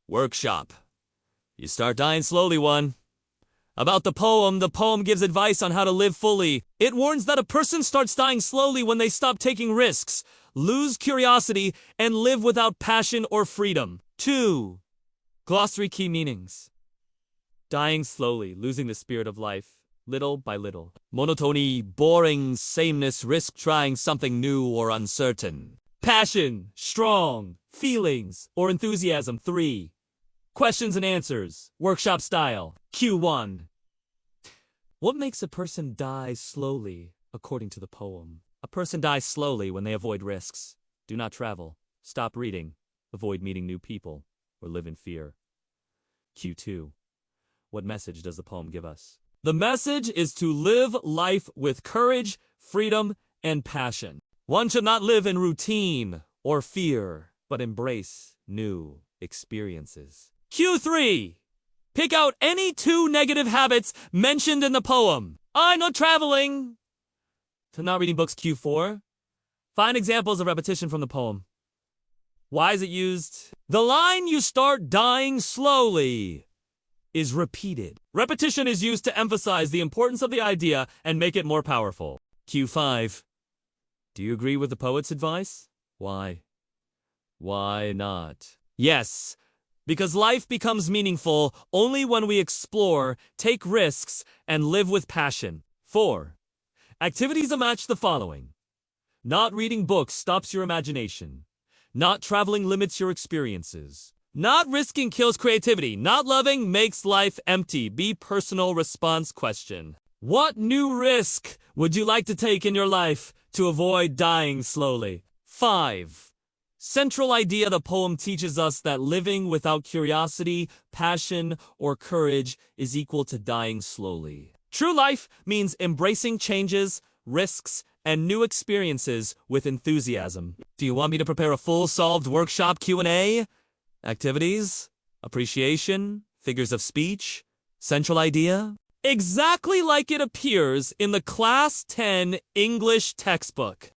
Workshop. You start dying slowly, one. About the poem gives advice on how to live fully. It warns that a person starts dying slowly when they stop taking risks, lose curiosity, and live without passion or freedom. 2. Glossary key meanings. Dying slowly, losing the spirit of life, little by little. Monotony, boring, sameness, risk trying something new or uncertain. Passion, strong, feelings, or enthusiasm. 3. Questions and answers, workshop style. Q1. What makes a person die slowly, according to the poem? A person dies slowly when they avoid risks, do not travel, stop reading, avoid meeting new people, or live in fear. Q2. What message does the poem give us? The message is to live life with courage, freedom, and passion. One should not live in routine or fear, but embrace new experiences. Q3. Pick out any 2 negative habits mentioned in the poem. I'm not traveling. To not reading books. Q4. Find examples of repetition from the poem. Why is it used? The line "you start dying slowly" is repeated. Repetition is used to emphasize the importance of the idea and make it more powerful. Q5. Do you agree with the poet's advice? Why? Why not? Yes, because life becomes meaningful only when we explore, take risks, and live with passion. 4. Activities that match the following. Not reading books stops your imagination. Not traveling limits your experiences. Not risking kills creativity. Not loving makes life empty. Be personal response question. What new risk would you like to take in your life to avoid dying slowly? 5. Central idea: the poem teaches us that living without curiosity, passion, or courage is equal to dying slowly. True life means embracing changes, risks, and new experiences with enthusiasm. Do you want me to prepare a full solved workshop Q&A? Activities? Appreciation? Figures of speech? Central idea? Exactly like it appears in the Class 10 English textbook.